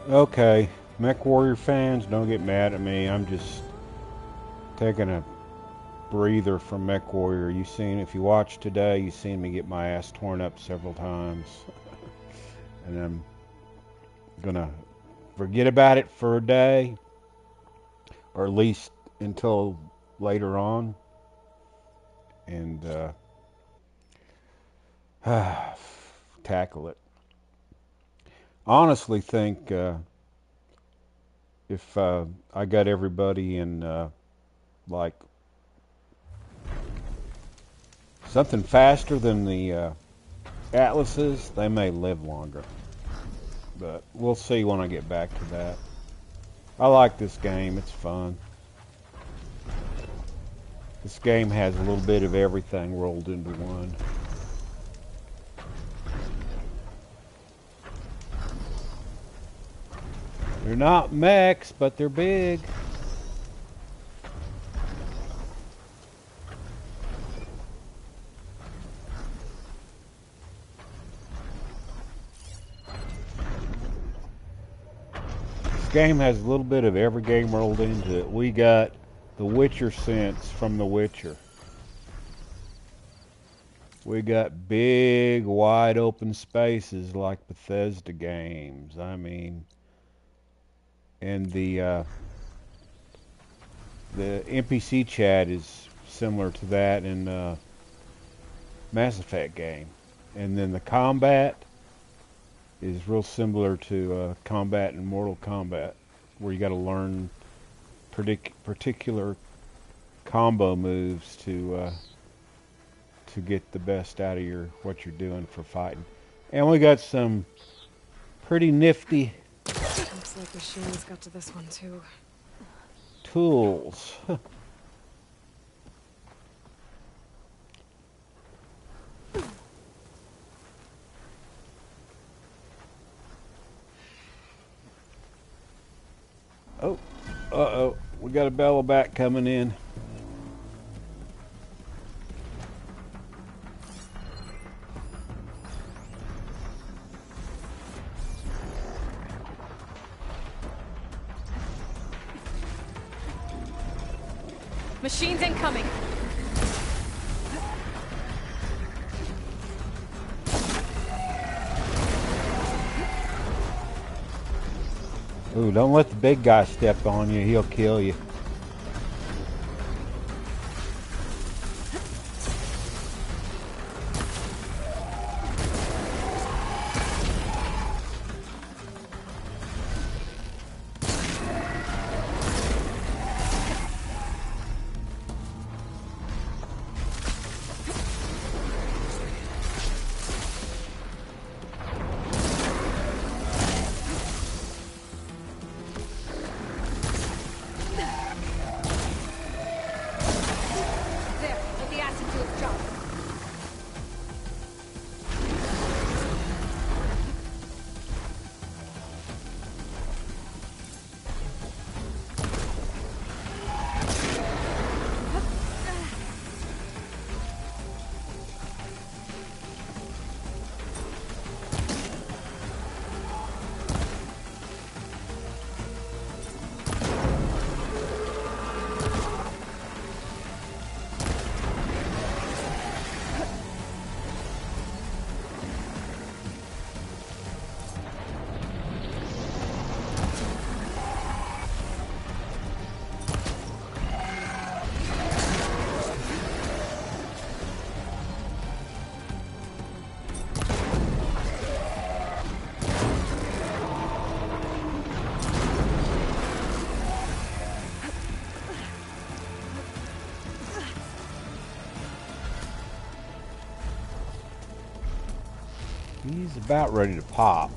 Okay, Mech Warrior fans, don't get mad at me. I'm just taking a breather from Mech Warrior. You seen, if you watched today, you seen me get my ass torn up several times. And I'm gonna forget about it for a day, or at least until later on, and tackle it. Honestly, think if I got everybody in like something faster than the Atlases, they may live longer. But we'll see when I get back to that. I like this game. It's fun. This game has a little bit of everything rolled into one. They're not mechs, but they're big. This game has a little bit of every game rolled into it. We got the Witcher sense from The Witcher. We got big, wide open spaces like Bethesda games. I mean, and the NPC chat is similar to that in Mass Effect game. And then the combat is real similar to combat in Mortal Kombat, where you got to learn particular combo moves to get the best out of your what you're doing for fighting. And we got some pretty nifty Looks like the Shins got to this one too. tools. Oh, uh-oh. We got a bellow back coming in. Machines incoming! Ooh, don't let the big guy step on you. He'll kill you. There, let the acid do its job. He's about ready to pop.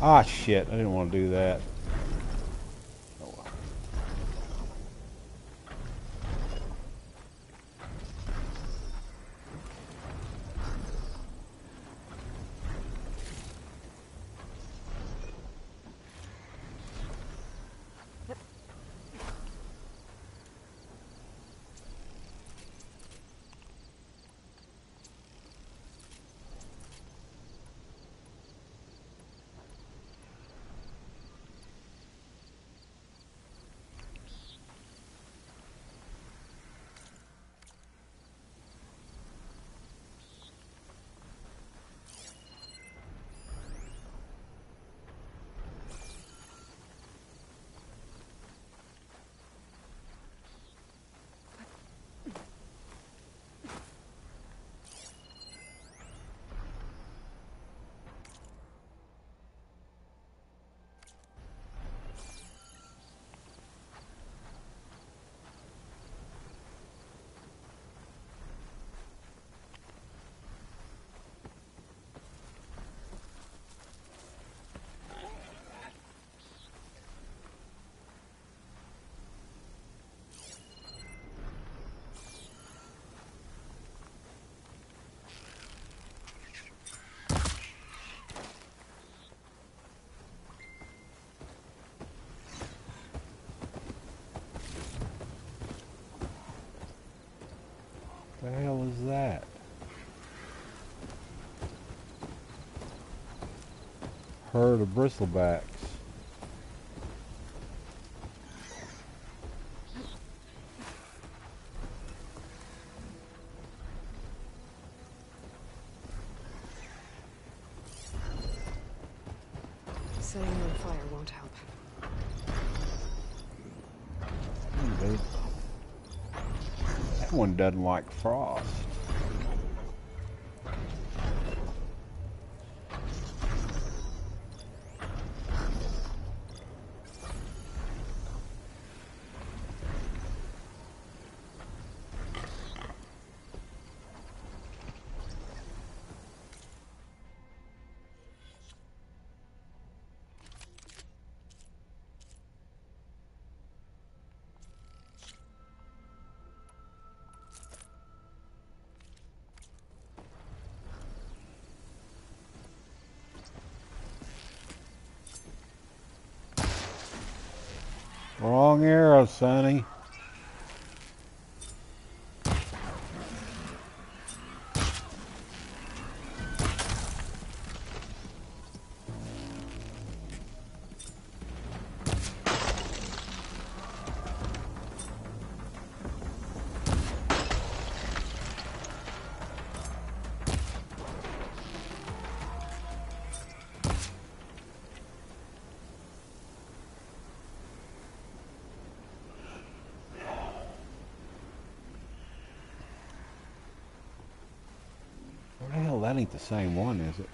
Ah, shit. I didn't want to do that. The hell is that? Herd of bristlebacks. Setting them on fire won't help. That one doesn't like frost. Wrong arrow, Sonny. What the hell? That ain't the same one, is it?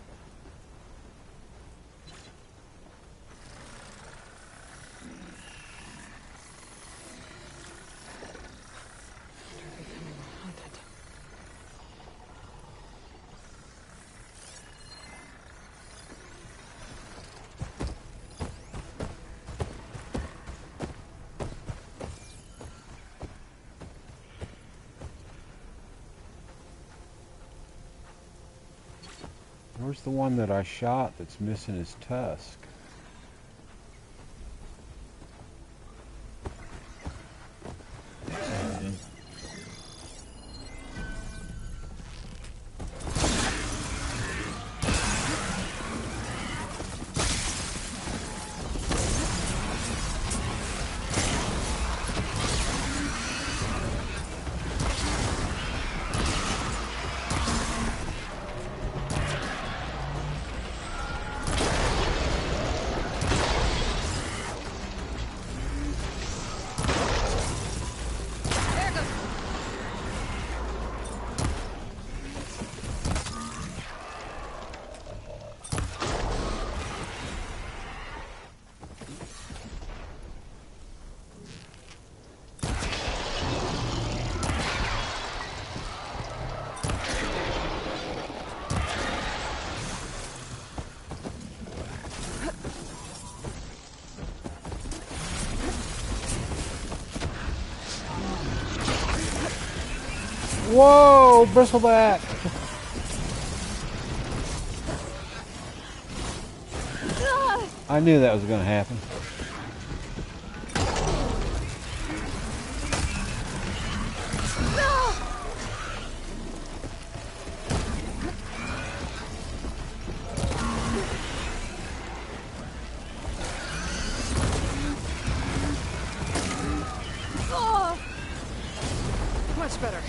Where's the one that I shot that's missing his tusk? Whoa, bristleback! I knew that was going to happen. Much better.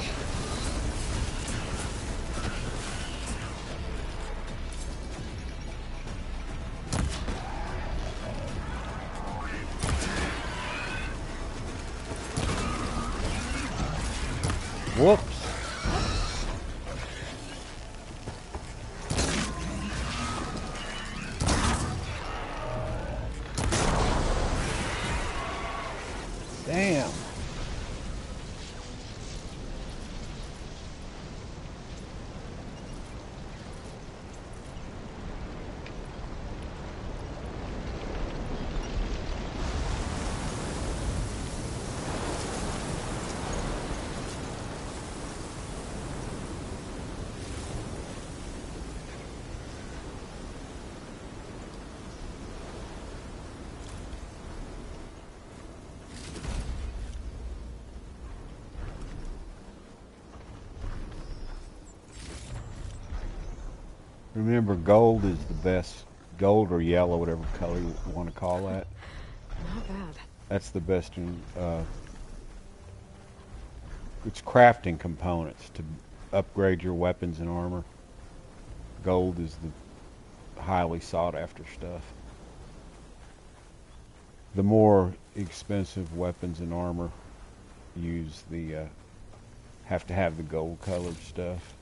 Whoops. Damn. Remember, gold is the best. Gold or yellow, whatever color you want to call that. Not bad. That's the best in. It's crafting components to upgrade your weapons and armor. Gold is the highly sought after stuff. The more expensive weapons and armor use the have to have the gold colored stuff.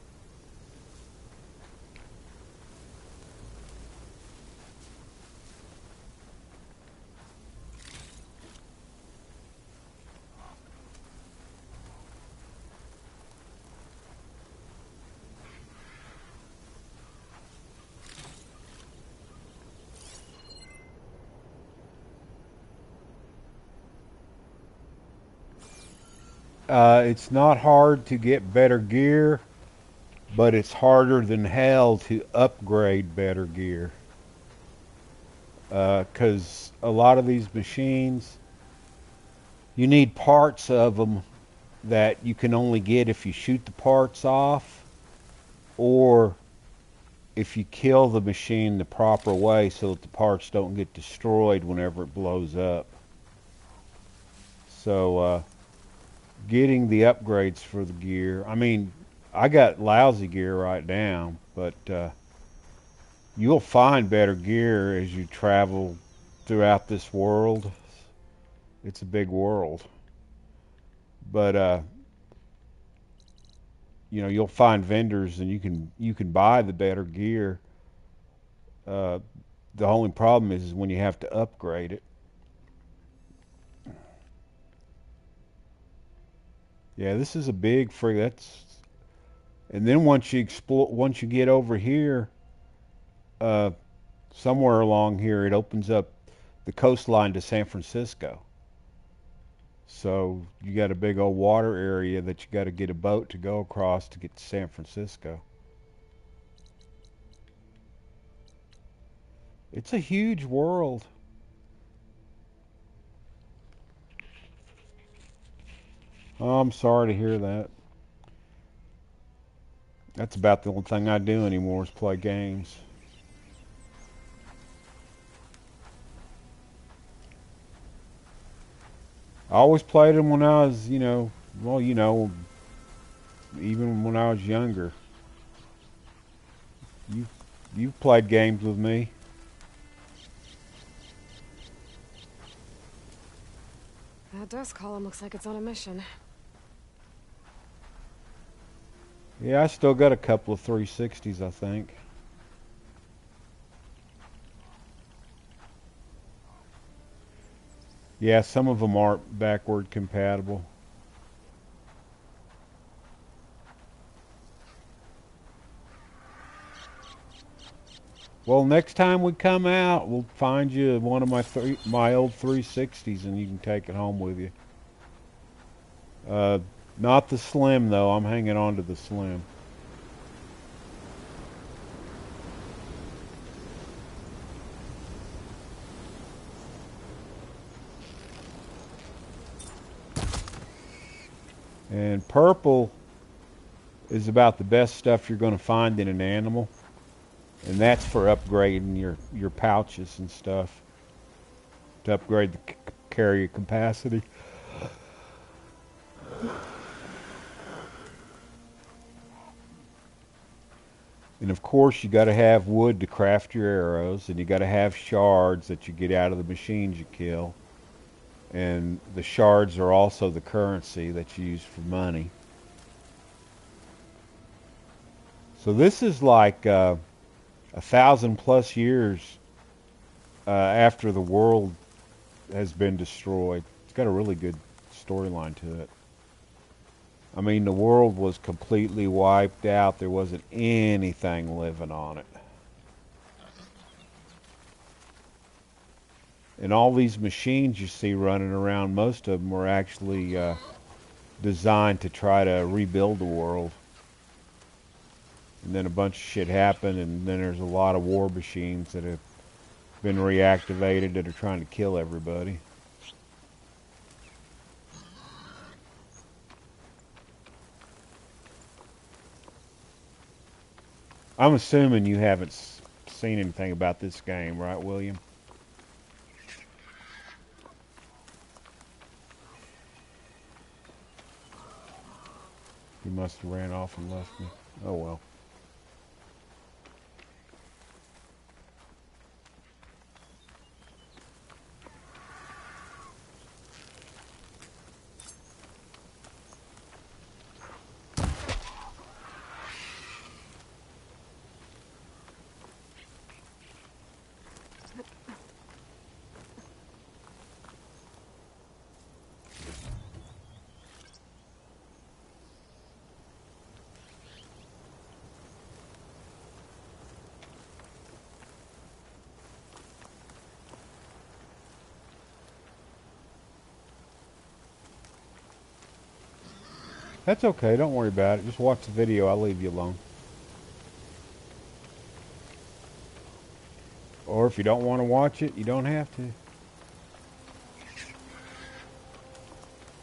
It's not hard to get better gear, but it's harder than hell to upgrade better gear. Because a lot of these machines, you need parts of them that you can only get if you shoot the parts off, or if you kill the machine the proper way so that the parts don't get destroyed whenever it blows up. So, getting the upgrades for the gear. I mean, I got lousy gear right now, but you'll find better gear as you travel throughout this world. It's a big world. But you know, you'll find vendors and you can buy the better gear. Uh, the only problem is when you have to upgrade it. Yeah, this is a big free. That's and then once you explore, once you get over here, uh, somewhere along here, it opens up the coastline to San Francisco. So you got a big old water area that you got to get a boat to go across to get to San Francisco. It's a huge world. Oh, I'm sorry to hear that. That's about the only thing I do anymore is play games. I always played them when I was, well, even when I was younger. You you've played games with me. That dust column looks like it's on a mission. Yeah, I still got a couple of 360s, I think. Yeah, some of them aren't backward compatible. Well, next time we come out, we'll find you one of my old 360s, and you can take it home with you. Not the Slim, though. I'm hanging on to the Slim. And purple is about the best stuff you're going to find in an animal. And that's for upgrading your pouches and stuff. To upgrade the carrier capacity. And of course, you got to have wood to craft your arrows, and you got to have shards that you get out of the machines you kill. And the shards are also the currency that you use for money. So this is like 1,000+ years after the world has been destroyed. It's got a really good storyline to it. I mean, the world was completely wiped out. There wasn't anything living on it. And all these machines you see running around, most of them were actually designed to try to rebuild the world. And then a bunch of shit happened, and then there's a lot of war machines that have been reactivated that are trying to kill everybody. I'm assuming you haven't seen anything about this game, right, William? He must have ran off and left me. Oh well. That's okay. Don't worry about it. Just watch the video. I'll leave you alone. Or if you don't want to watch it, you don't have to.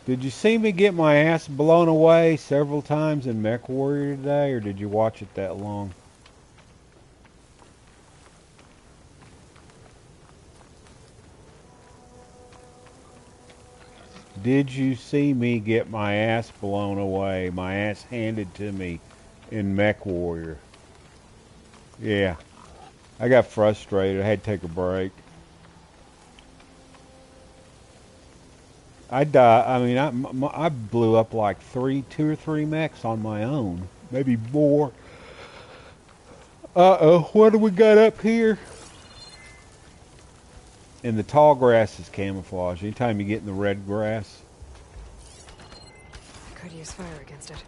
Did you see me get my ass blown away several times in Mech Warrior today, or did you watch it that long? Did you see me get my ass blown away, my ass handed to me in Mech Warrior? Yeah. I got frustrated. I had to take a break. I died. I mean, I blew up like two or three mechs on my own, maybe more. Uh-oh, what do we got up here? And the tall grass is camouflage. Anytime you get in the red grass. I could use fire against it.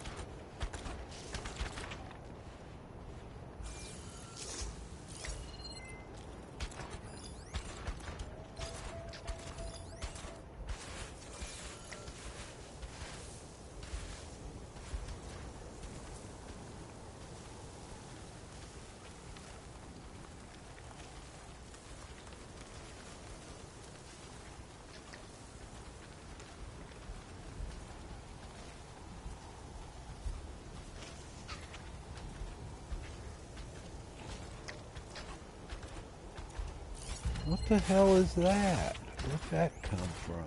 What the hell is that? Where'd that come from?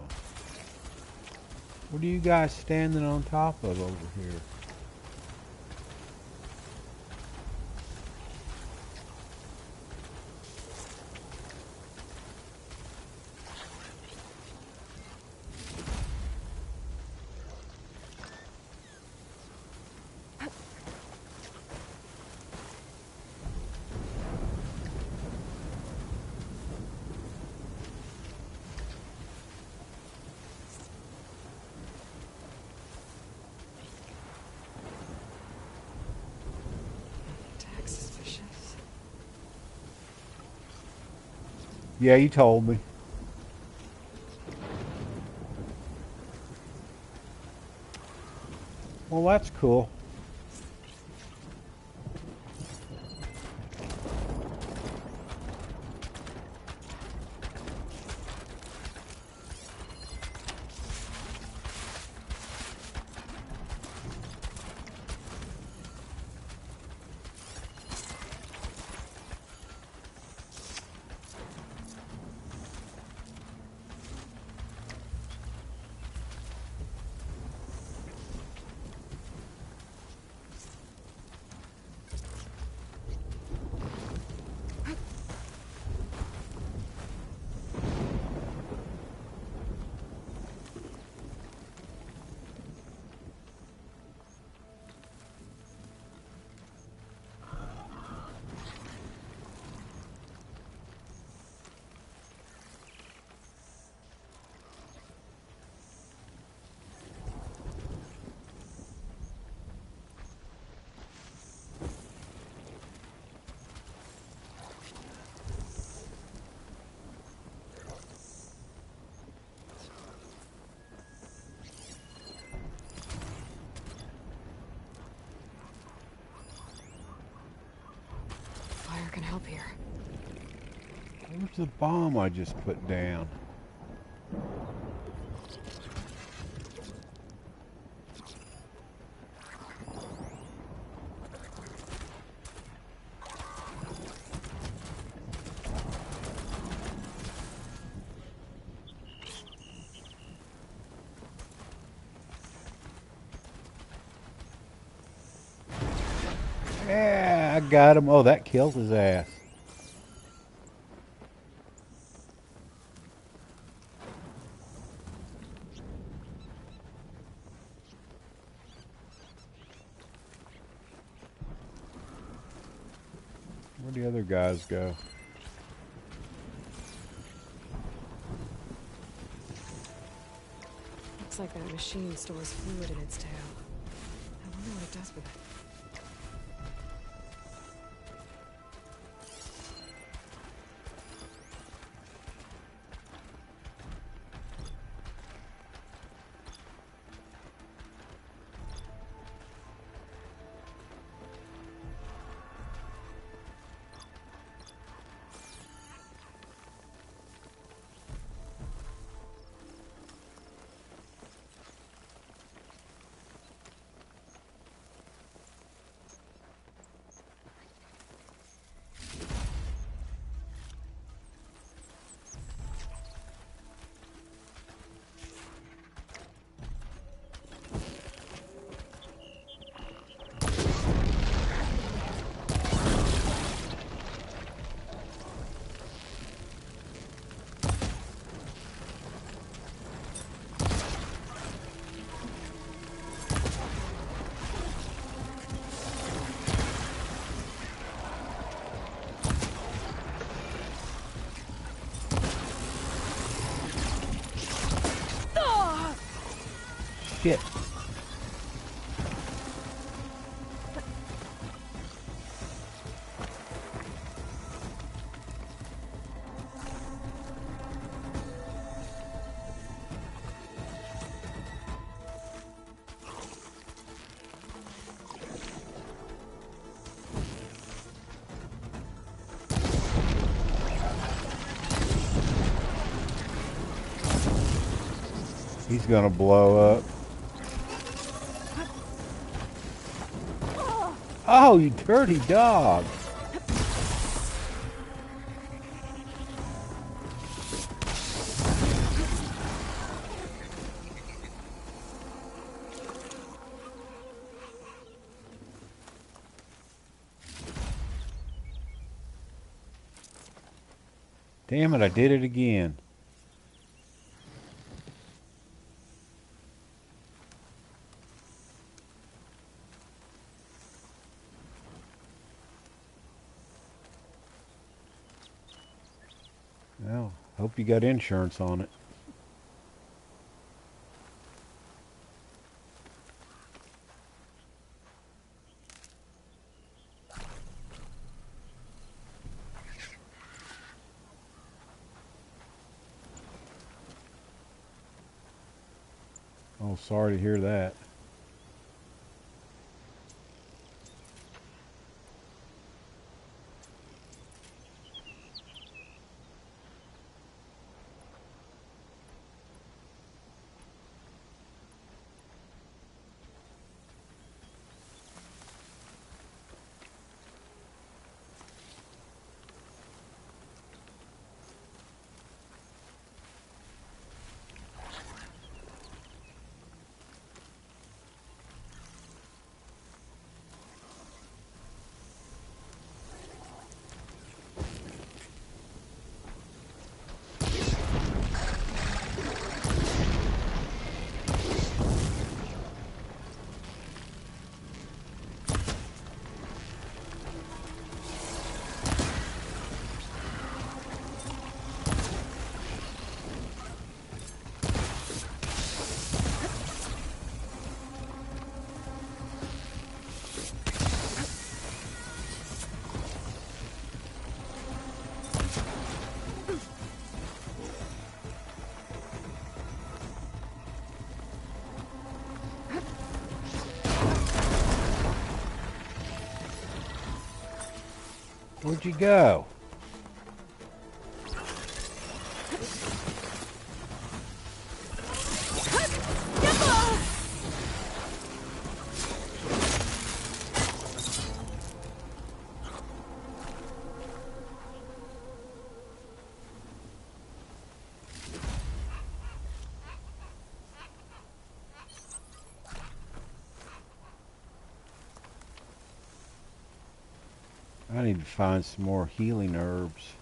What are you guys standing on top of over here? Suspicious. Yeah, you told me. Well, that's cool. Fire can help here. Where's the bomb I just put down? Yeah, I got him. Oh, that killed his ass. Where'd the other guys go? Looks like that machine stores fluid in its tail. I wonder what it does with it. Shit. He's gonna blow up. Oh, you dirty dog. Damn it, I did it again. Well, hope you got insurance on it. Oh, sorry to hear that. Where'd you go? I need to find some more healing herbs.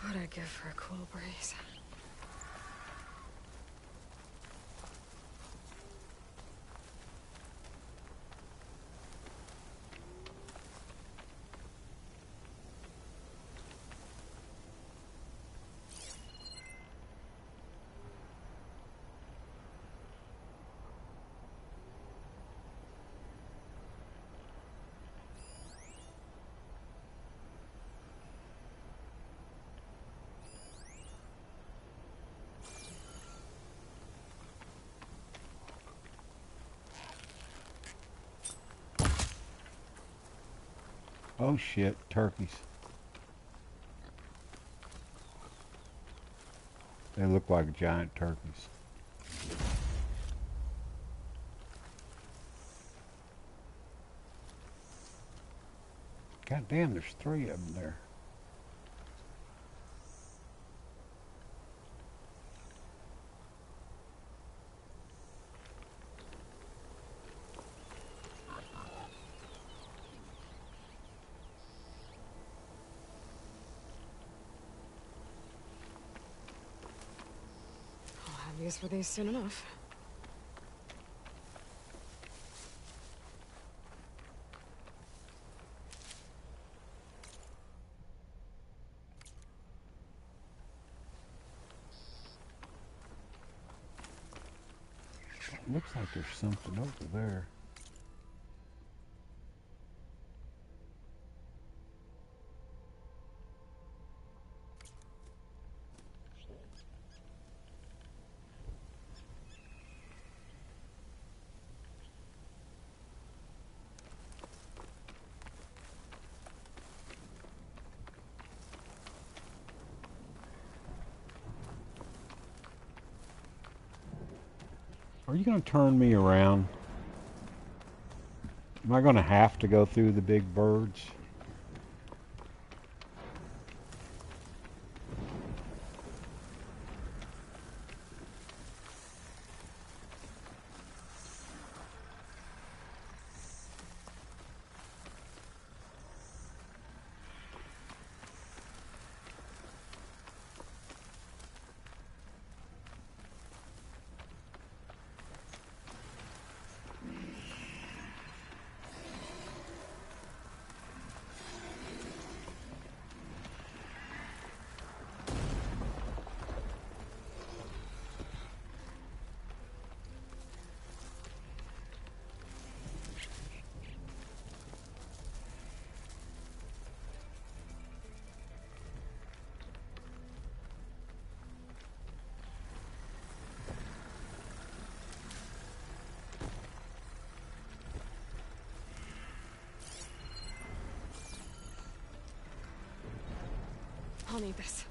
What'd I give for a cool breeze? Oh shit, turkeys. They look like giant turkeys. God damn, there's 3 of them there. I'll have use for these soon enough. Looks like there's something over there. Are you going to turn me around? Am I going to have to go through the big birds? I'll need this.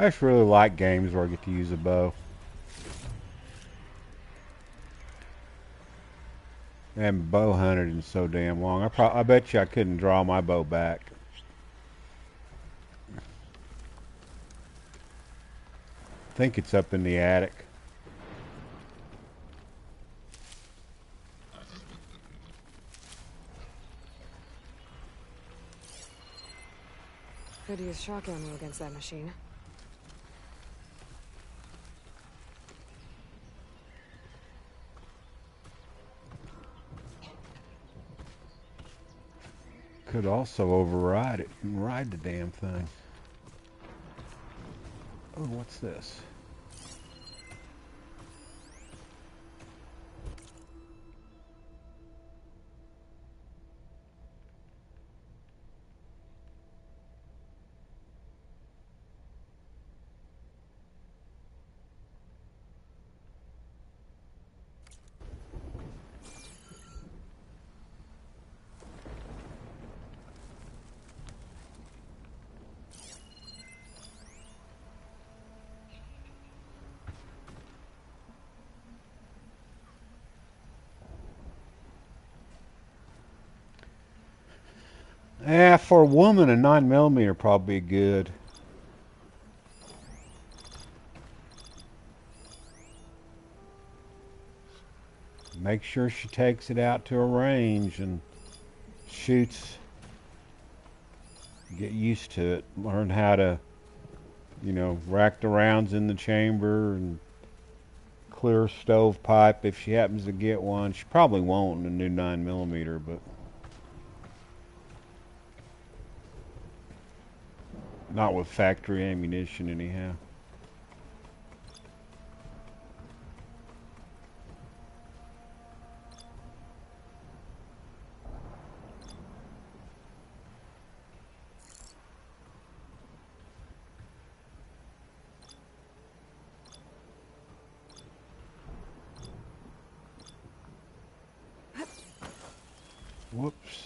I just really like games where I get to use a bow. I haven't bow hunted in so damn long. I bet you I couldn't draw my bow back. I think it's up in the attic. Could use shock ammo against that machine. Could also override it and ride the damn thing. Oh, what's this? Yeah, for a woman, a 9mm probably be good. Make sure she takes it out to a range and shoots. Get used to it. Learn how to, rack the rounds in the chamber and clear stovepipe if she happens to get one. She probably won't in a new 9mm, but not with factory ammunition anyhow. Whoops.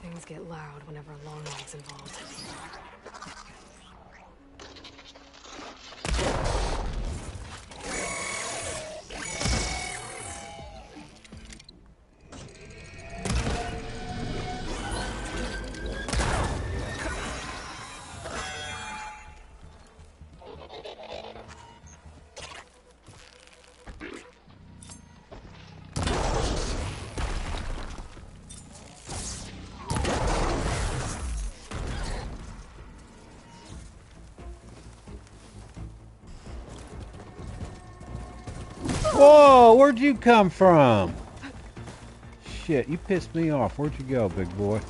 Things get loud whenever a long light's involved. Whoa, where'd you come from? Shit, you pissed me off. Where'd you go, big boy?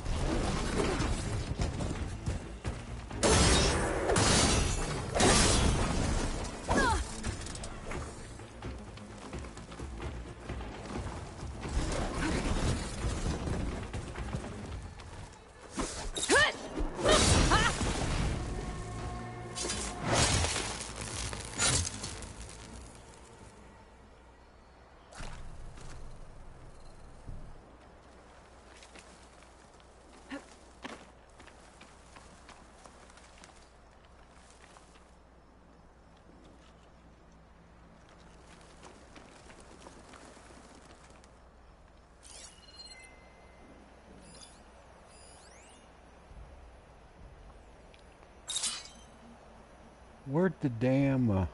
Where'd the damn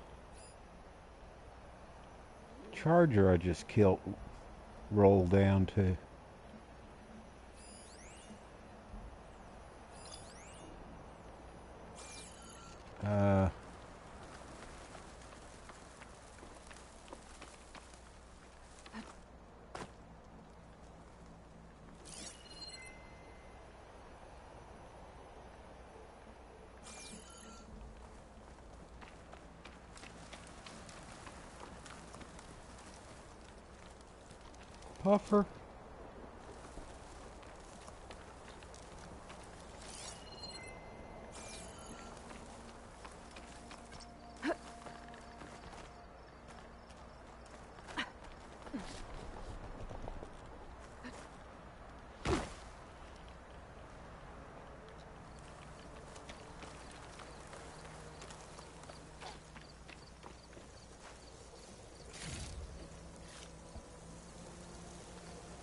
charger I just killed roll down to? Puffer.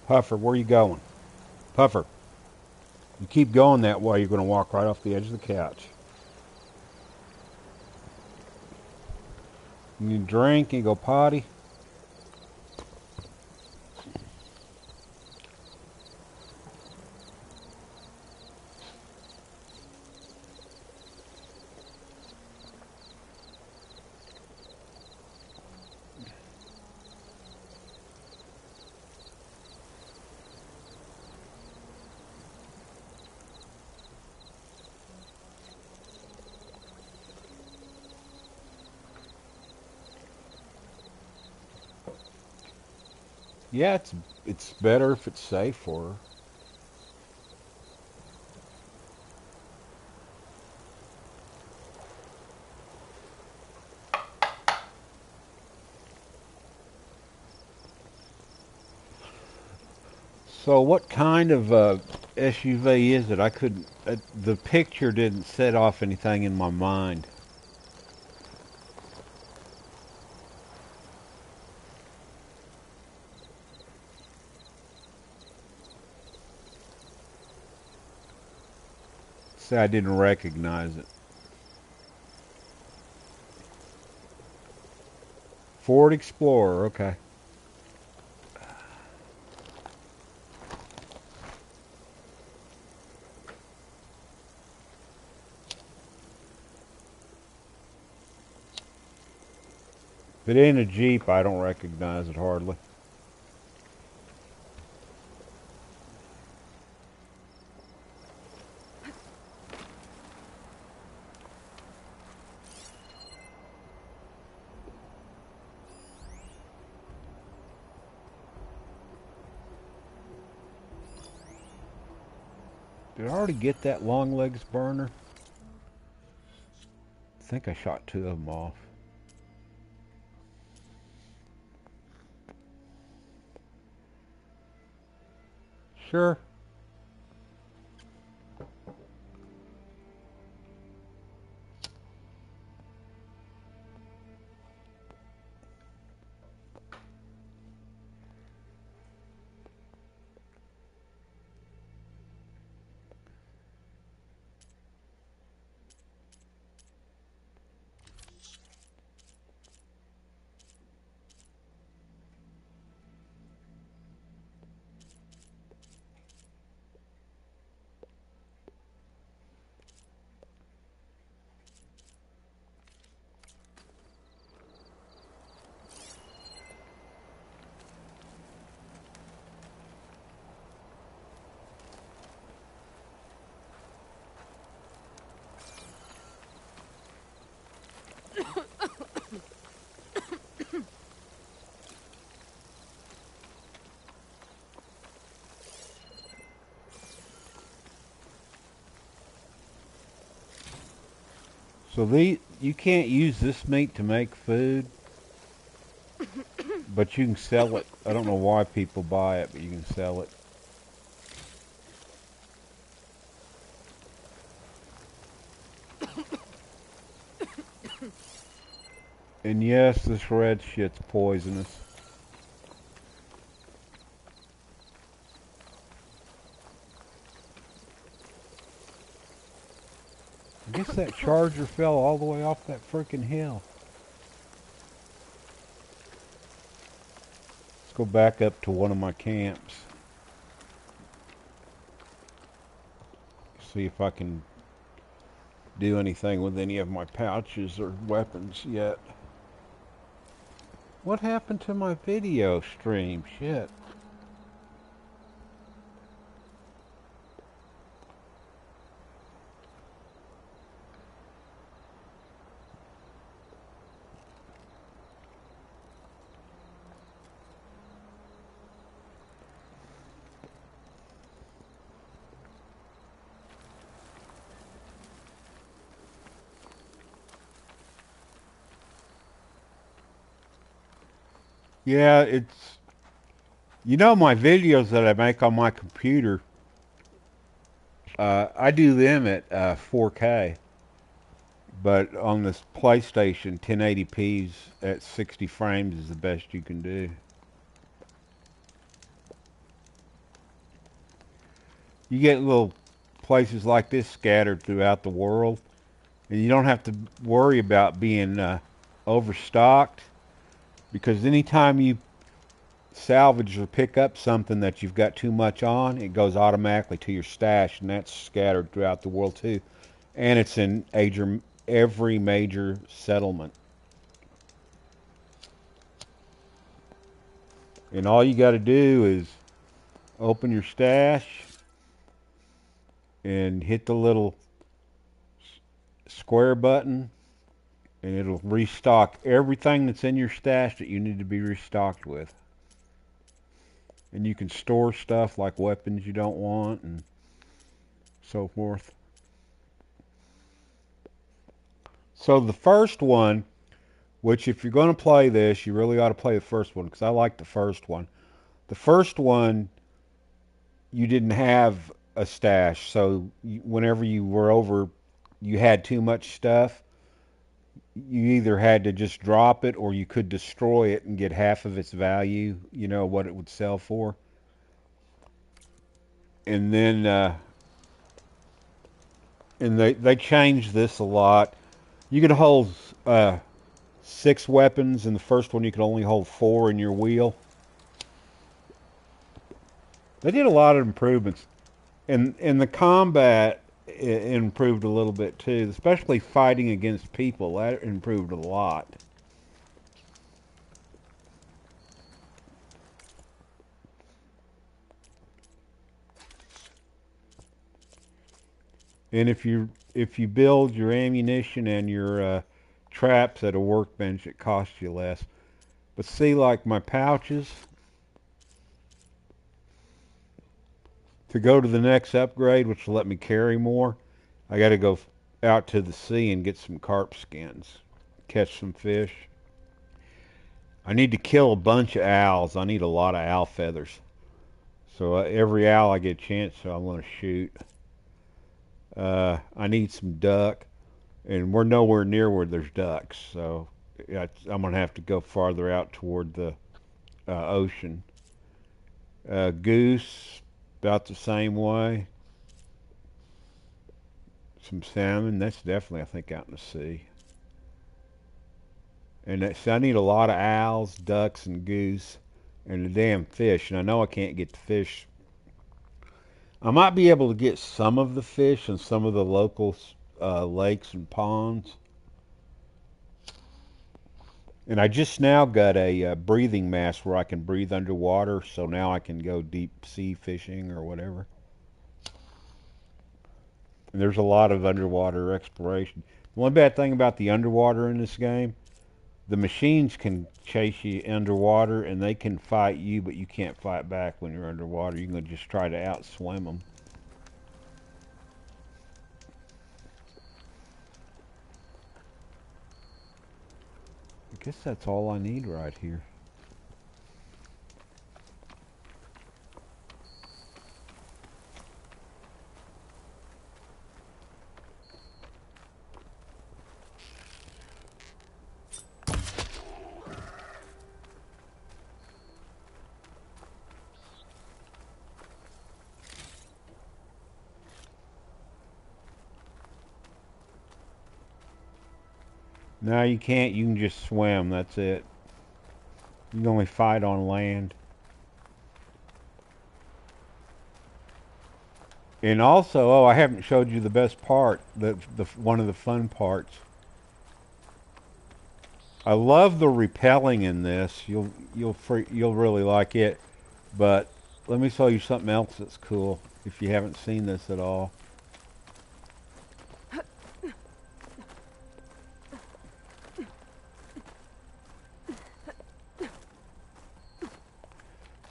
Puffer, where are you going? Puffer. You keep going that way, you're going to walk right off the edge of the couch. You drink, you go potty. Yeah, it's better if it's safe for her. So what kind of SUV is it? I couldn't. The picture didn't set off anything in my mind. Say I didn't recognize it. Ford Explorer. Okay. If it ain't a Jeep, I don't recognize it hardly. Did I already get that long legs burner? I think I shot two of them off. Sure. So you can't use this meat to make food, but you can sell it. I don't know why people buy it, but you can sell it. And yes, this red shit's poisonous. I guess that charger fell all the way off that freaking hill. Let's go back up to one of my camps. See if I can do anything with any of my pouches or weapons yet. What happened to my video stream? Shit. Yeah, it's, you know, my videos that I make on my computer, I do them at 4K, but on this PlayStation, 1080p's at 60 frames is the best you can do. You get little places like this scattered throughout the world, and you don't have to worry about being overstocked because anytime you salvage or pick up something that you've got too much on, it goes automatically to your stash, and that's scattered throughout the world too. And it's in every major settlement. And all you got to do is open your stash and hit the little square button, and it'll restock everything that's in your stash that you need to be restocked with. And you can store stuff like weapons you don't want and so forth. So the first one, which if you're going to play this, you really ought to play the first one because I like the first one. The first one, you didn't have a stash, so whenever you were over, you had too much stuff. You either had to just drop it or you could destroy it and get half of its value, you know, what it would sell for. And then, and they changed this a lot. You could hold 6 weapons. In the first one, you could only hold 4 in your wheel. They did a lot of improvements. And the combat improved a little bit too, especially fighting against people. That improved a lot. And if you build your ammunition and your traps at a workbench, it costs you less. But see, like my pouches, to go to the next upgrade, which will let me carry more, I got to go out to the sea and get some carp skins, catch some fish. I need to kill a bunch of owls. I need a lot of owl feathers. So every owl I get a chance, so I'm going to shoot. I need some duck, and we're nowhere near where there's ducks, so I'm going to have to go farther out toward the ocean. Goose, about the same way. Some salmon, that's definitely, I think, out in the sea. And so I need a lot of owls, ducks, and goose, and the damn fish. And I know I can't get the fish. I might be able to get some of the fish in some of the local lakes and ponds. And I just now got a breathing mask where I can breathe underwater, so now I can go deep sea fishing or whatever. And there's a lot of underwater exploration. The one bad thing about the underwater in this game, the machines can chase you underwater and they can fight you, but you can't fight back when you're underwater. You can just try to outswim them. I guess that's all I need right here. No, you can't. You can just swim. That's it. You can only fight on land. And also, oh, I haven't showed you the best part. The one of the fun parts. I love the repelling in this. You'll really like it. But let me show you something else that's cool. If you haven't seen this at all.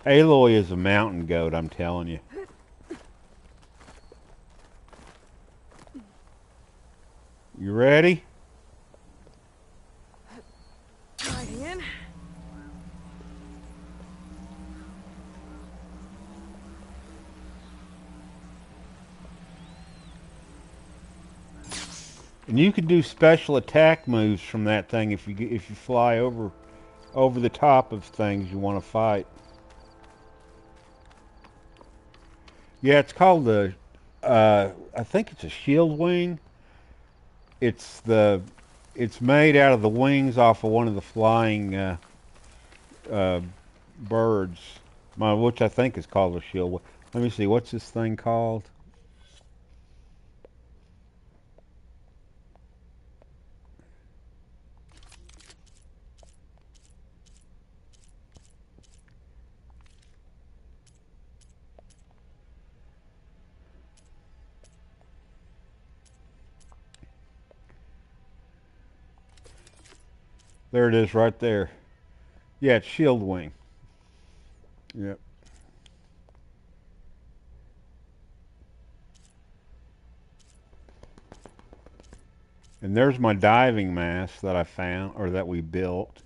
Aloy is a mountain goat, I'm telling you. You ready? Diving in. And you can do special attack moves from that thing if you fly over the top of things you want to fight. Yeah, it's called the I think it's a shield wing. It's the it's made out of the wings off of one of the flying uh, birds, which I think is called a shield wing. Let me see, what's this thing called? There it is right there. Yeah, it's shield wing. Yep. And there's my diving mask that I found, or that we built.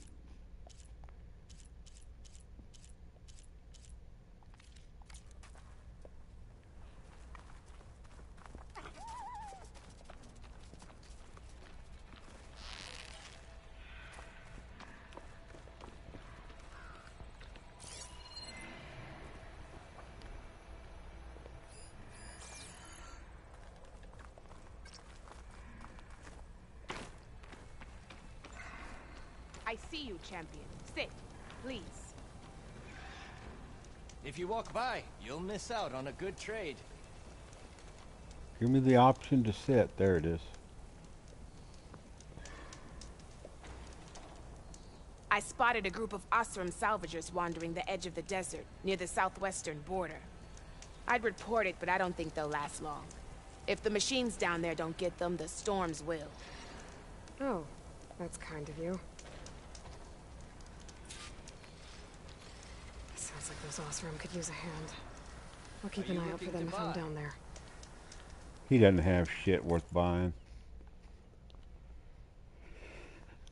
I see you, champion. Sit, please. If you walk by, you'll miss out on a good trade. Give me the option to sit. There it is. I spotted a group of Osram salvagers wandering the edge of the desert, near the southwestern border. I'd report it, but I don't think they'll last long. If the machines down there don't get them, the storms will. Oh, that's kind of you. Sounds like those Osram could use a hand. I'll keep an eye out for them if I'm down there. He doesn't have shit worth buying.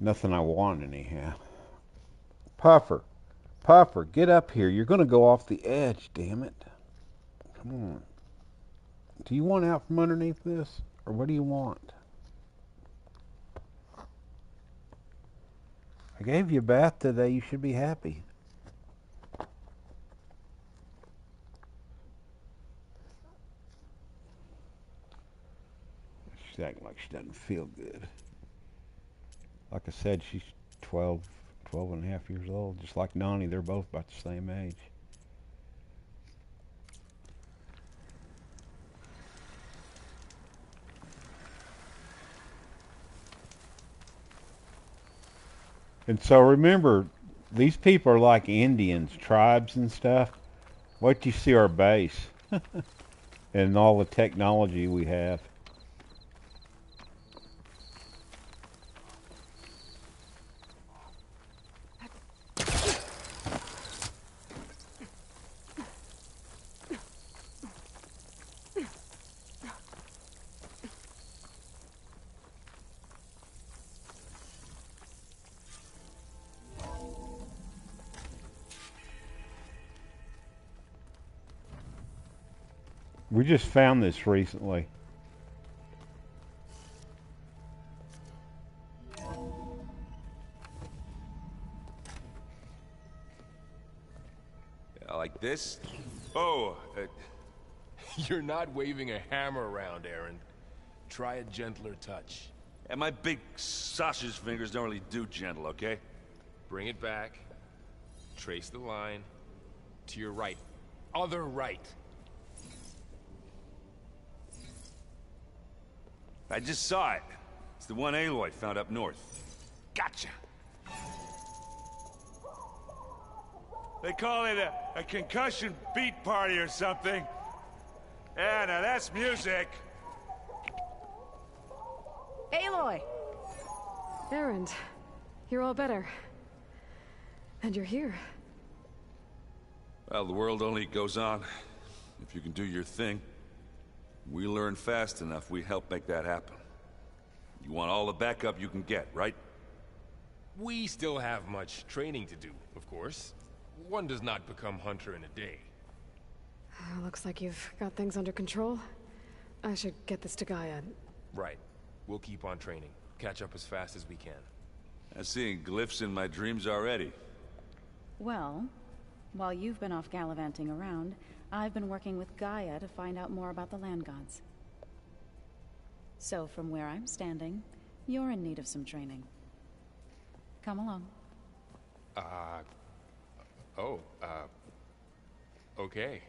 Nothing I want, anyhow. Puffer. Puffer, get up here. You're going to go off the edge, damn it. Come on. Do you want out from underneath this? Or what do you want? I gave you a bath today. You should be happy. She's acting like she doesn't feel good. Like I said, she's 12 and a half years old. Just like Nani, they're both about the same age. And so remember, these people are like Indians, tribes and stuff. Wait till you see our base and all the technology we have. We just found this recently. Like this? Oh, You're not waving a hammer around, Aaron. Try a gentler touch. and my big sausage fingers don't really do gentle, okay? Bring it back. Trace the line. To your right. Other right. I just saw it. It's the one Aloy found up north. Gotcha! They call it a concussion beat party or something. Yeah, now that's music. Aloy! Aaron, you're all better. And you're here. Well, the world only goes on if you can do your thing. We learn fast enough, we help make that happen. You want all the backup you can get, right? We still have much training to do, of course. One does not become hunter in a day. Looks like you've got things under control. I should get this to Gaia. Right. We'll keep on training. Catch up as fast as we can. I'm seeing glyphs in my dreams already. Well, while you've been off gallivanting around, I've been working with Gaia to find out more about the land gods. So from where I'm standing, you're in need of some training. Come along. Okay.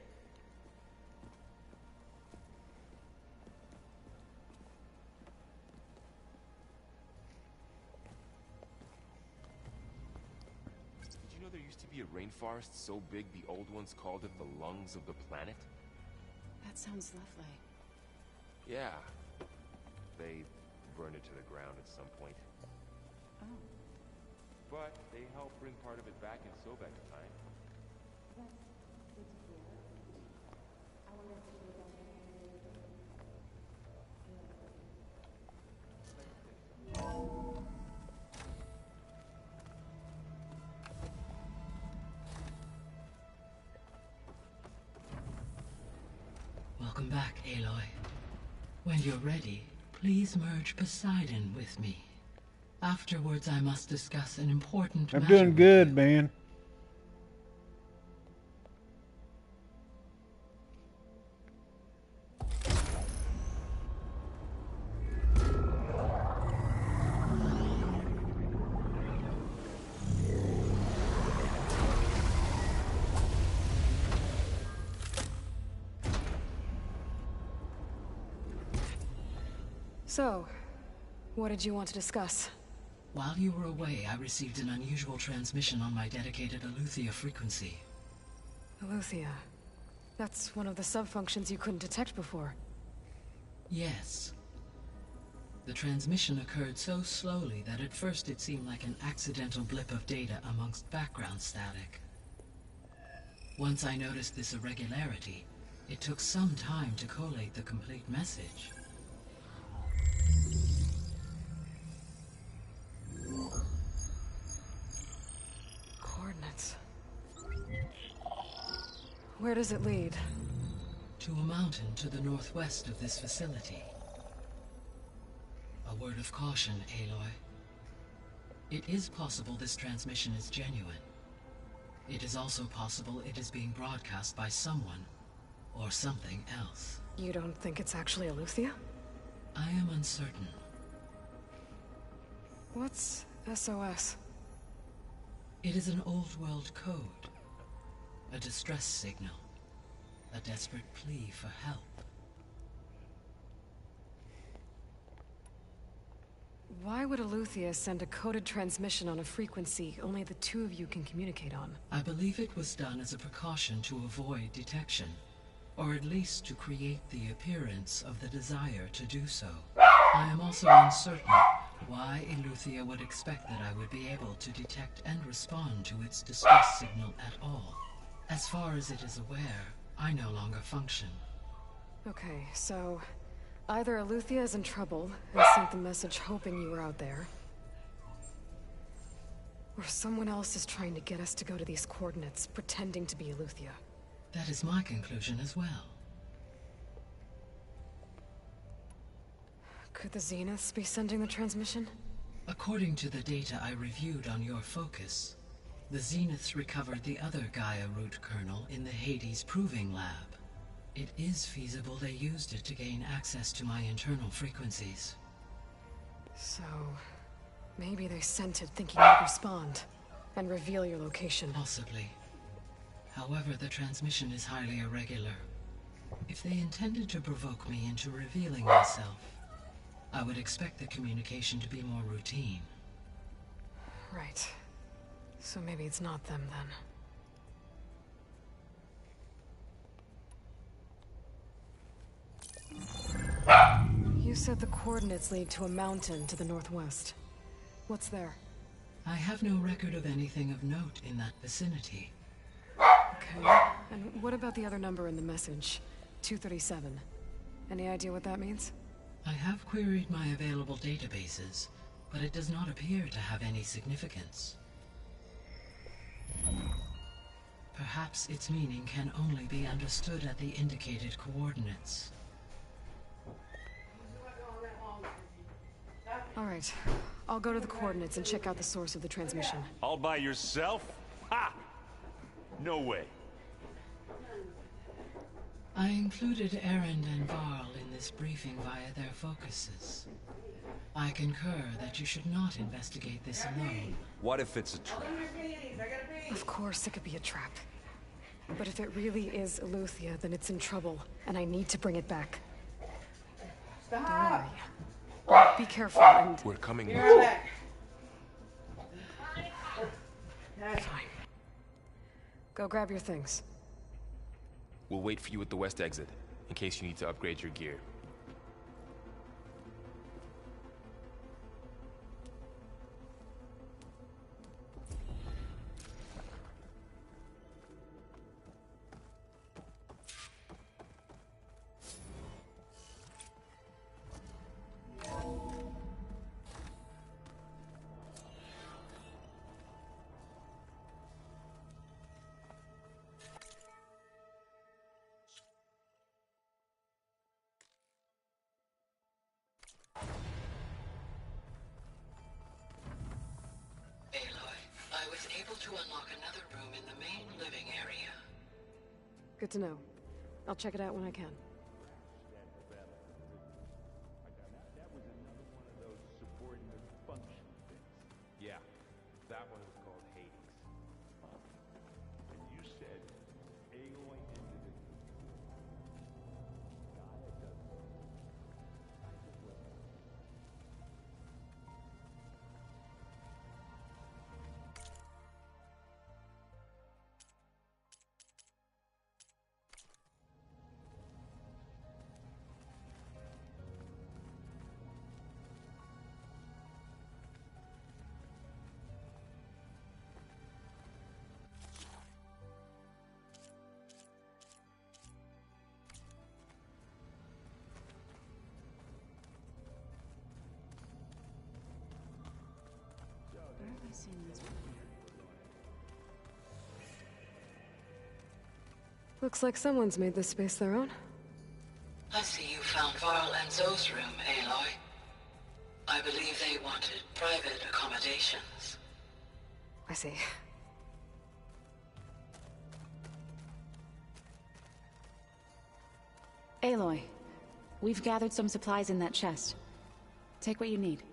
Did you know there used to be a rainforest so big the old ones called it the lungs of the planet? That sounds lovely. Yeah. They burned it to the ground at some point. Oh. But they helped bring part of it back in Sobek's time. Welcome back, Aloy. When you're ready, please merge Poseidon with me. Afterwards, I must discuss an important matter. I'm doing good, man. So, what did you want to discuss? While you were away, I received an unusual transmission on my dedicated Aletheia frequency. Aletheia. That's one of the sub-functions you couldn't detect before. Yes. The transmission occurred so slowly that at first it seemed like an accidental blip of data amongst background static. Once I noticed this irregularity, it took some time to collate the complete message. Coordinates. Where does it lead? To a mountain to the northwest of this facility. A word of caution, Aloy. It is possible this transmission is genuine. It is also possible it is being broadcast by someone or something else. You don't think it's actually Aletheia? I am uncertain. What's SOS? It is an old-world code. A distress signal. A desperate plea for help. Why would Aletheia send a coded transmission on a frequency only the two of you can communicate on? I believe it was done as a precaution to avoid detection, or at least to create the appearance of the desire to do so. I am also uncertain why Aletheia would expect that I would be able to detect and respond to its distress signal at all. As far as it is aware, I no longer function. Okay, so either Aletheia is in trouble and sent the message hoping you were out there, or someone else is trying to get us to go to these coordinates, pretending to be Aletheia. That is my conclusion as well. Could the Zeniths be sending the transmission? According to the data I reviewed on your focus, the Zeniths recovered the other Gaia root kernel in the Hades Proving Lab. It is feasible they used it to gain access to my internal frequencies. So, maybe they sent it thinking you'd respond, and reveal your location. Possibly. However, the transmission is highly irregular. If they intended to provoke me into revealing myself, I would expect the communication to be more routine. Right. So maybe it's not them, then. You said the coordinates lead to a mountain to the northwest. What's there? I have no record of anything of note in that vicinity. Okay. And what about the other number in the message? 237. Any idea what that means? I have queried my available databases, but it does not appear to have any significance. Perhaps its meaning can only be understood at the indicated coordinates. All right. I'll go to the coordinates and check out the source of the transmission. All by yourself? Ha! No way. I included Erend and Varl in this briefing via their focuses. I concur that you should not investigate this alone. What if it's a trap? Of course it could be a trap. But if it really is Eleuthia, then it's in trouble, and I need to bring it back. Don't worry. Be careful and... We're coming. Fine. Go grab your things. We'll wait for you at the west exit, in case you need to upgrade your gear. To unlock another room in the main living area. Good to know. I'll check it out when I can. Yeah, that one was called Hades. And you said Aloy ended it. Where have I seen this before? Looks like someone's made this space their own. I see you found Varl and Zoe's room, Aloy. I believe they wanted private accommodations. I see. Aloy, we've gathered some supplies in that chest. Take what you need.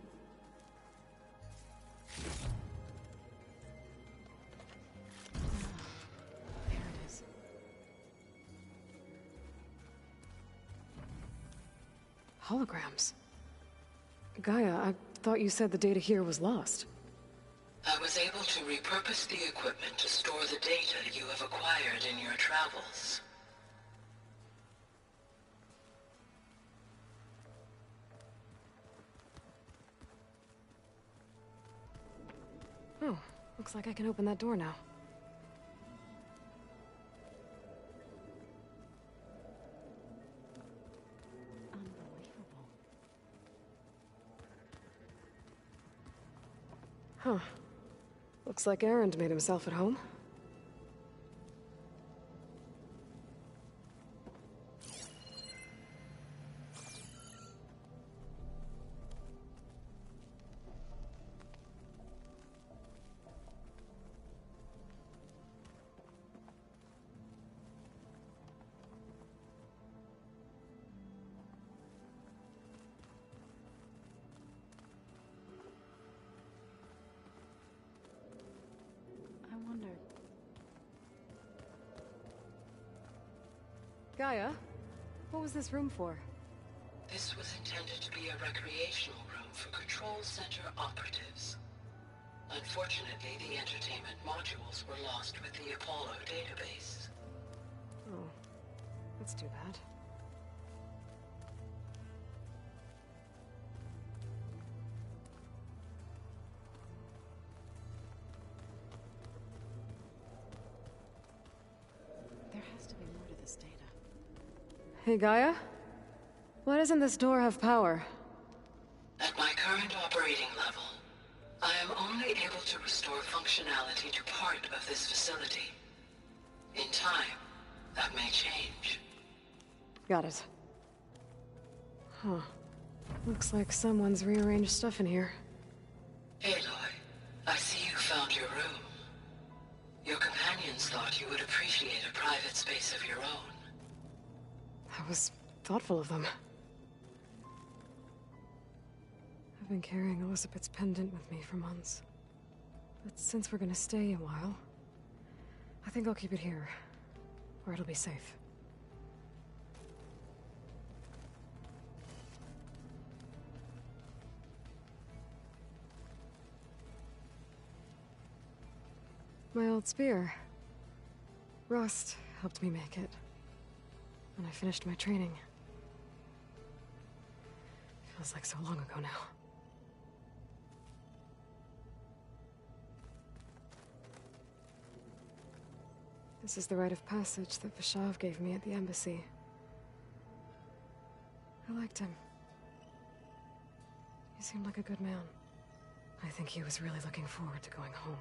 There it is. Holograms. Gaia, I thought you said the data here was lost. I was able to repurpose the equipment to store the data you have acquired in your travels. Oh, looks like I can open that door now. Unbelievable. Huh. Looks like Erend made himself at home. I wonder. Gaia, what was this room for? This was intended to be a recreational room for Control Center operatives. Unfortunately, the entertainment modules were lost with the Apollo database. Oh, that's too bad. There has to be more to this data. Hey, Gaia? Why doesn't this door have power? At my current operating level, I am only able to restore functionality to part of this facility. In time, that may change. Got it. Huh. Looks like someone's rearranged stuff in here. Aloy, I see you found your room. Your companions thought you would appreciate a private space of your own. That was thoughtful of them. I've been carrying Elizabeth's pendant with me for months. But since we're gonna stay a while, I think I'll keep it here, where it'll be safe. My old spear. Rust helped me make it. When I finished my training. Feels like so long ago now. This is the rite of passage that Vashav gave me at the embassy. I liked him. He seemed like a good man. I think he was really looking forward to going home.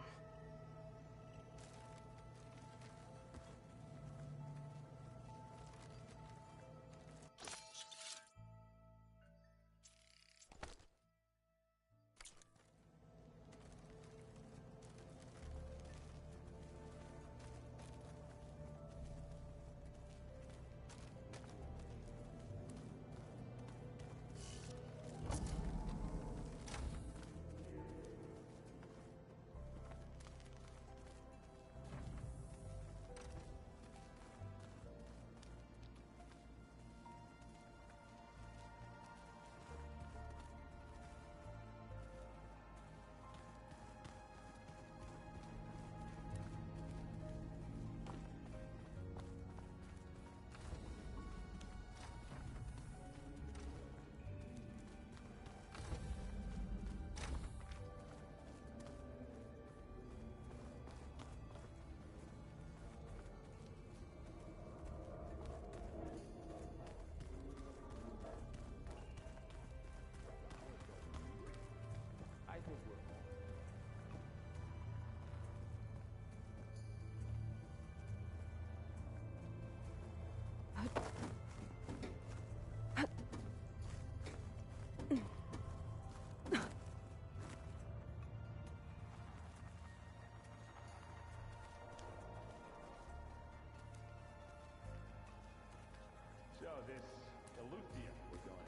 So this Eleuthia we're going.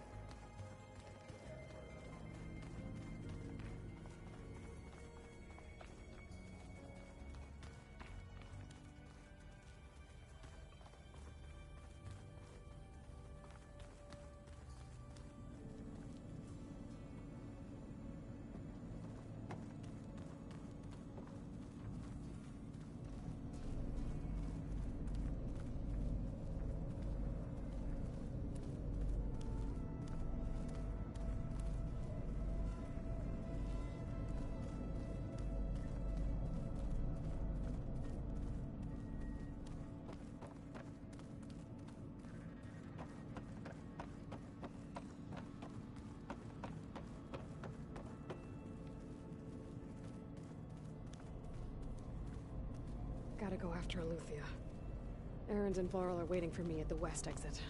Gotta go after Eleuthia. Erend and Varl are waiting for me at the west exit.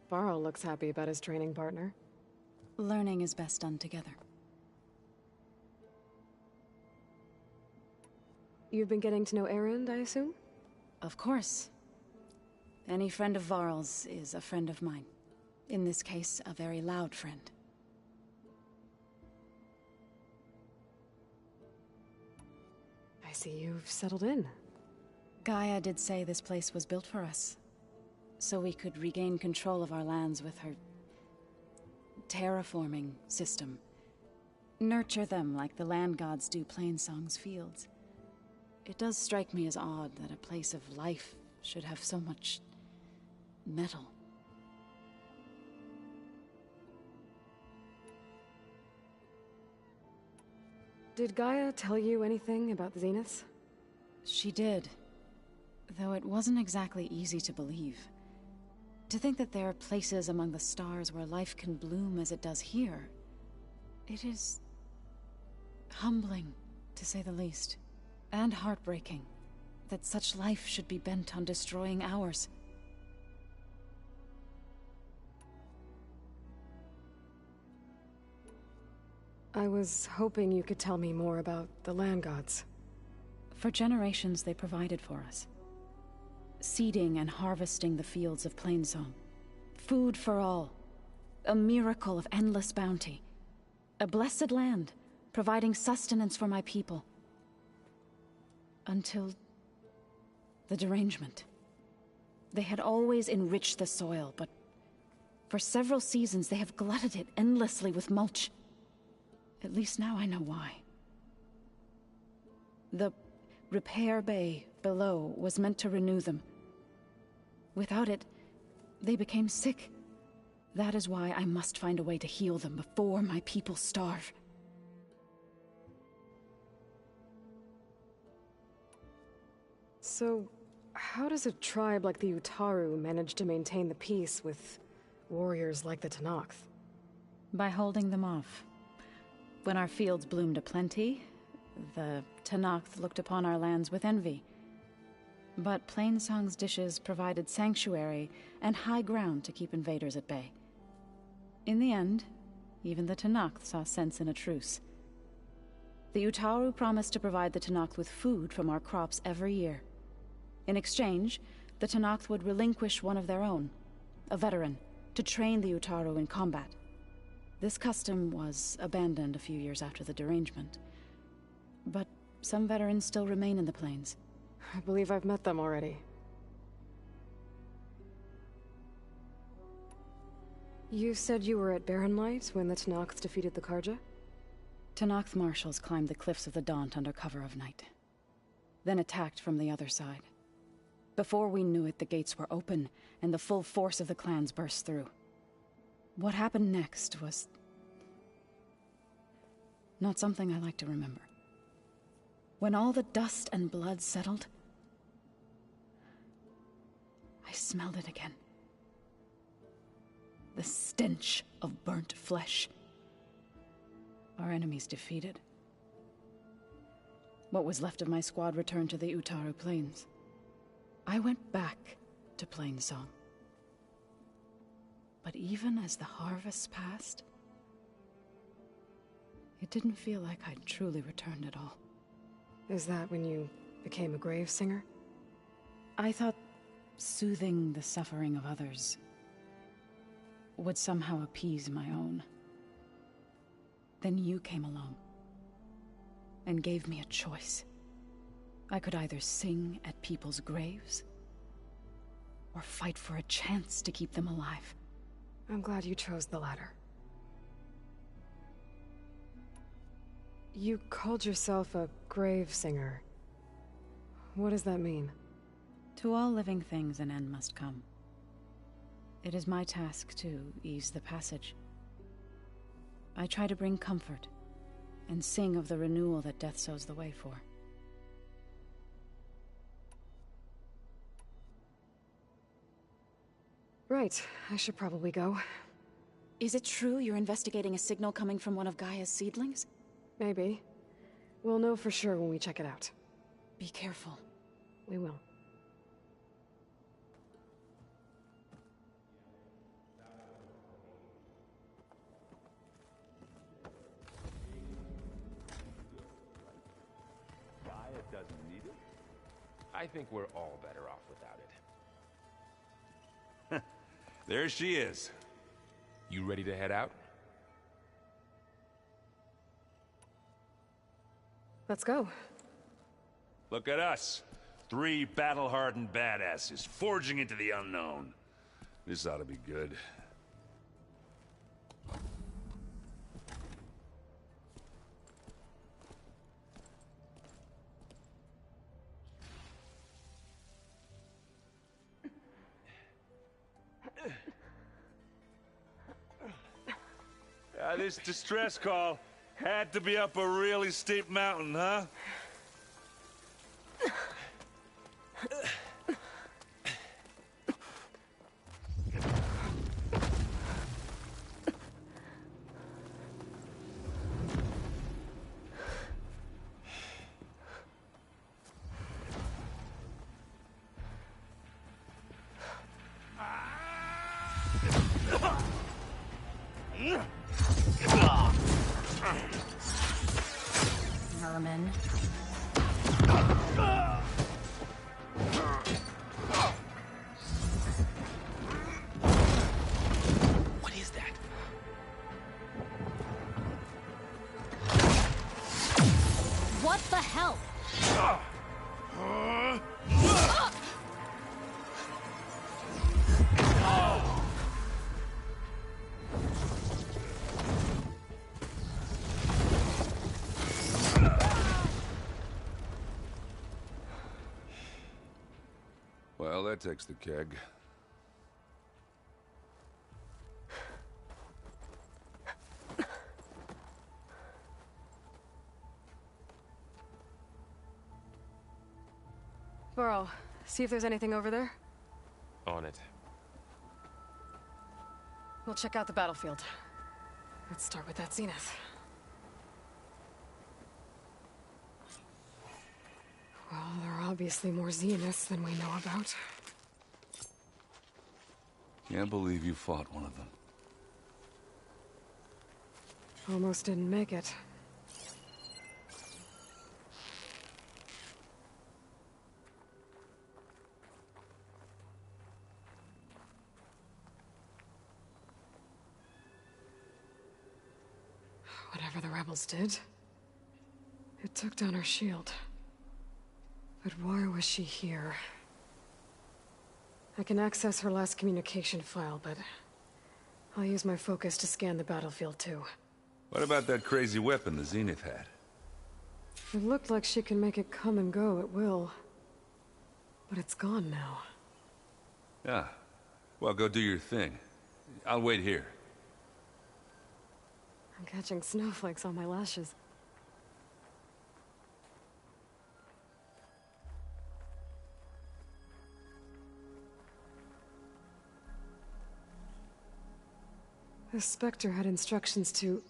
Varl looks happy about his training partner. Learning is best done together. You've been getting to know Erend, I assume? Of course. Any friend of Varl's is a friend of mine. In this case, a very loud friend. I see you've settled in. Gaia did say this place was built for us, so we could regain control of our lands with her terraforming system. Nurture them like the land gods do Plainsong's fields. It does strike me as odd that a place of life should have so much metal. Did Gaia tell you anything about the Zeniths? She did. Though it wasn't exactly easy to believe. To think that there are places among the stars where life can bloom as it does here. It is... humbling, to say the least. And heartbreaking. That such life should be bent on destroying ours. I was hoping you could tell me more about the land gods. For generations they provided for us. Seeding and harvesting the fields of Plainsong. Food for all. A miracle of endless bounty. A blessed land, providing sustenance for my people. Until... the derangement. They had always enriched the soil, but... for several seasons they have glutted it endlessly with mulch. At least now I know why. The repair bay below was meant to renew them. Without it, they became sick. That is why I must find a way to heal them before my people starve. So, how does a tribe like the Utaru manage to maintain the peace with warriors like the Tenakth? By holding them off. When our fields bloomed aplenty, the Tenakth looked upon our lands with envy. But Plainsong's dishes provided sanctuary and high ground to keep invaders at bay. In the end, even the Tenakth saw sense in a truce. The Utaru promised to provide the Tenakth with food from our crops every year. In exchange, the Tenakth would relinquish one of their own, a veteran, to train the Utaru in combat. This custom was abandoned a few years after the derangement. But some veterans still remain in the plains. I believe I've met them already. You said you were at Barren Light when the Tenakth defeated the Karja? Tenakth marshals climbed the cliffs of the Daunt under cover of night. Then attacked from the other side. Before we knew it, the gates were open, and the full force of the clans burst through. What happened next was... not something I like to remember. When all the dust and blood settled, I smelled it again. The stench of burnt flesh. Our enemies defeated. What was left of my squad returned to the Utaru Plains. I went back to Plainsong. But even as the harvests passed, it didn't feel like I'd truly returned at all. Is that when you became a grave singer? I thought soothing the suffering of others would somehow appease my own. Then you came along and gave me a choice. I could either sing at people's graves or fight for a chance to keep them alive. I'm glad you chose the latter. You called yourself a grave singer. What does that mean? To all living things an end must come. It is my task to ease the passage. I try to bring comfort and sing of the renewal that death sows the way for. Right, I should probably go. Is it true you're investigating a signal coming from one of Gaia's seedlings? Maybe. We'll know for sure when we check it out. Be careful. We will. Gaia doesn't need it? I think we're all better off without it. There she is. You ready to head out? Let's go. Look at us. 3 battle-hardened badasses forging into the unknown. This ought to be good. This distress call. Had to be up a really steep mountain, huh? Vermin. What is that? What the hell? Well, that takes the keg. Burrow, see if there's anything over there. On it. We'll check out the battlefield. Let's start with that zenith. Well, there are obviously more zeniths than we know about. Can't believe you fought one of them. Almost didn't make it. Whatever the rebels did, it took down her shield. But why was she here? I can access her last communication file, but I'll use my focus to scan the battlefield too. What about that crazy weapon the Zenith had? It looked like she can make it come and go at will. But it's gone now. Yeah. Well, go do your thing. I'll wait here. I'm catching snowflakes on my lashes. The Spectre had instructions to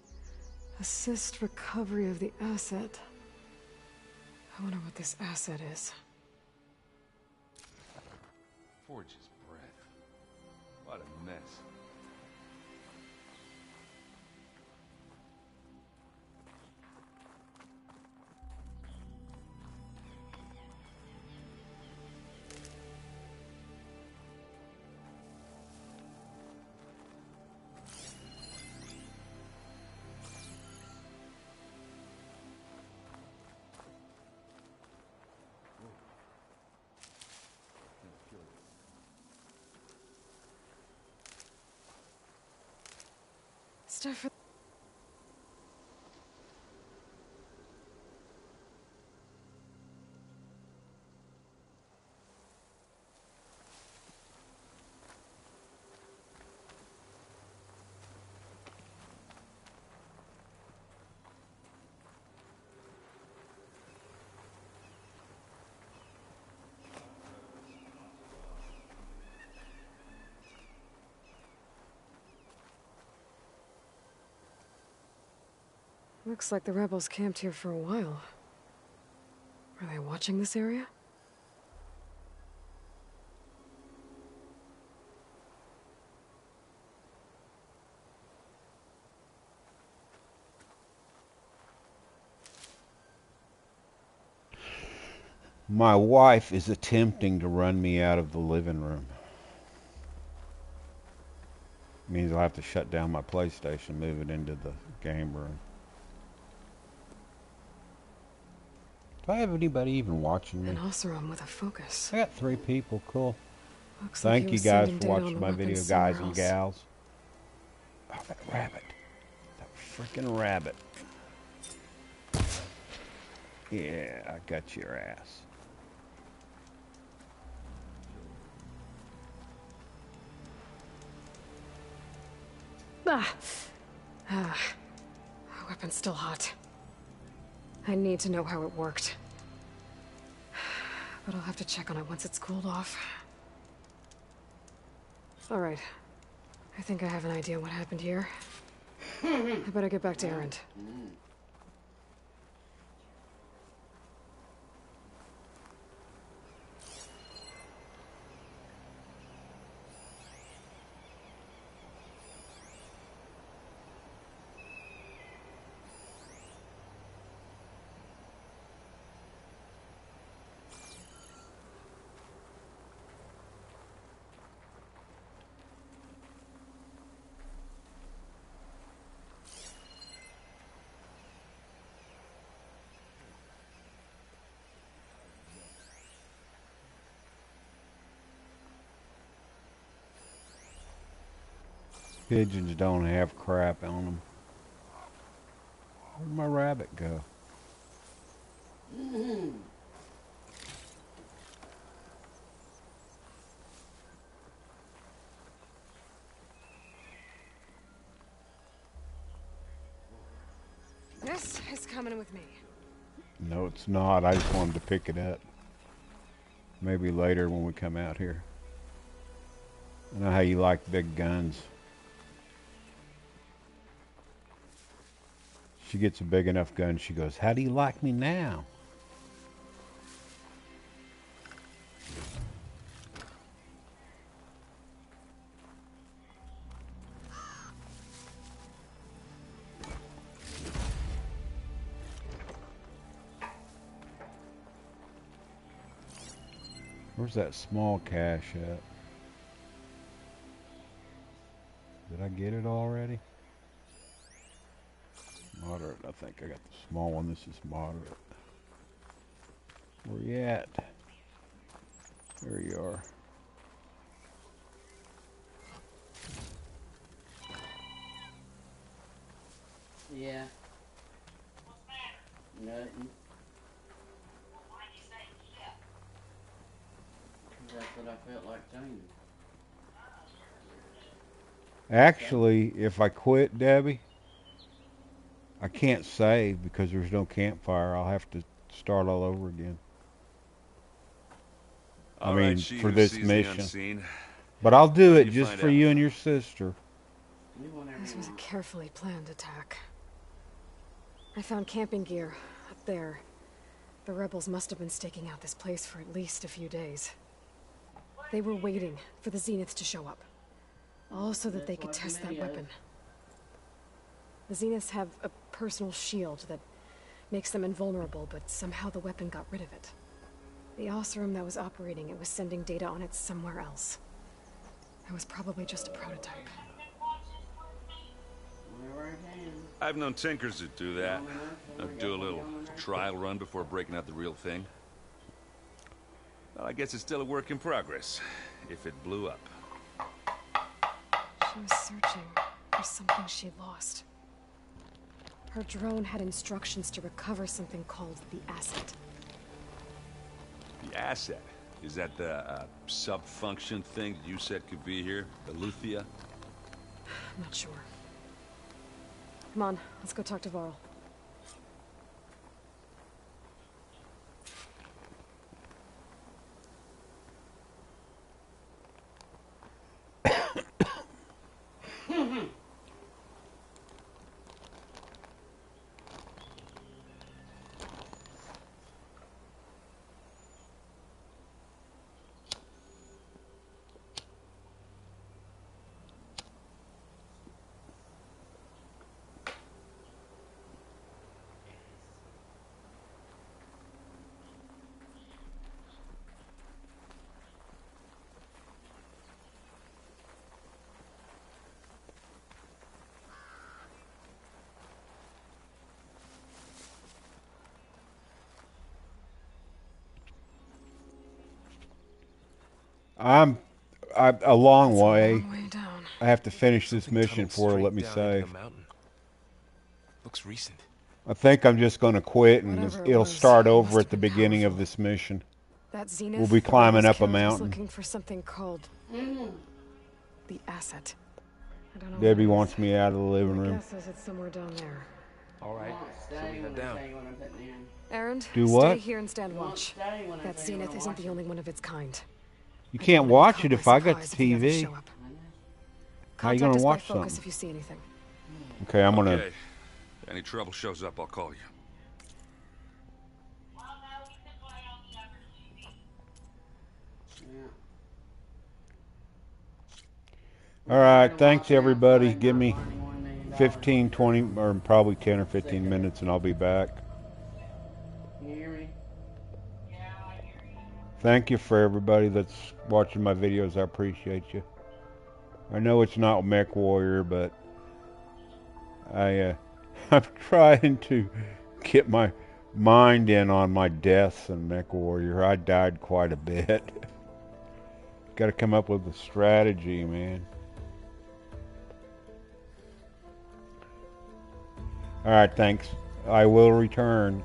assist recovery of the asset. I wonder what this asset is. Forge's breath. What a mess. Stuff for... Looks like the rebels camped here for a while. Are they watching this area? My wife is attempting to run me out of the living room. Means I'll have to shut down my PlayStation, move it into the game room. Do I have anybody even watching me? An Oseram with a focus. I got 3 people, cool. Looks like he Thank you was guys sending for data on watching the my weapons video, somewhere guys and else. gals. Oh, that rabbit. That freaking rabbit. Yeah, I got your ass. weapon's still hot. I need to know how it worked. But I'll have to check on it once it's cooled off. Alright. I think I have an idea what happened here. I better get back to Erend. Pigeons don't have crap on them. Where'd my rabbit go? This is coming with me. No, it's not. I just wanted to pick it up. Maybe later when we come out here. I know how you like big guns. She gets a big enough gun, she goes, "How do you like me now?" Where's that small cache at? Did I get it already? Moderate. I think I got the small one. This is moderate. Where you at? There you are. Yeah. Nothing. That's what I felt like saying. Actually, if I quit, Debbie, I can't save because there's no campfire. I'll have to start all over again. I mean, for this mission. But I'll do it just for you and your sister. This was a carefully planned attack. I found camping gear up there. The rebels must have been staking out this place for at least a few days. They were waiting for the Zeniths to show up. All so that they could test that weapon. The Zeniths have a personal shield that makes them invulnerable, but somehow the weapon got rid of it. The Oseram that was operating it was sending data on it somewhere else. It was probably just a prototype. I've known tinkers that do that. They'll do a little trial run before breaking out the real thing. Well, I guess it's still a work in progress, if it blew up. She was searching for something she lost. Her drone had instructions to recover something called the asset. The asset? Is that the sub-function thing that you said could be here? The Luthia? I'm not sure. Come on, let's go talk to Varl. I'm a long way. It's a long way down. I have to finish this mission before it'll let me save. Looks recent. I think I'm just going to quit and Whatever it'll was, start it over must at the have been beginning of powerful. this mission. That Zenith We'll be climbing up a was mountain. looking for something called the asset. I don't know. Debbie what it is. wants me out of the living My room. guess is it's somewhere down there. All right, so we head down. Errand, Do stay what? here and stand watch. That zenith isn't the only one of its kind. You I can't don't wanna be watch caught it by if I got the surprise if the others TV. show up. How you Contact gonna us by watch focus something? if you see anything. Okay, I'm gonna. Okay. If any trouble shows up, I'll call you. All right, thanks everybody. Give me 15, 20, or probably 10 or 15 minutes, and I'll be back. You hear me? Thank you for everybody that's watching my videos. I appreciate you. I know it's not Mech Warrior, but I'm trying to get my mind in on my deaths in Mech Warrior. I died quite a bit. Got to come up with a strategy, man. All right, thanks. I will return.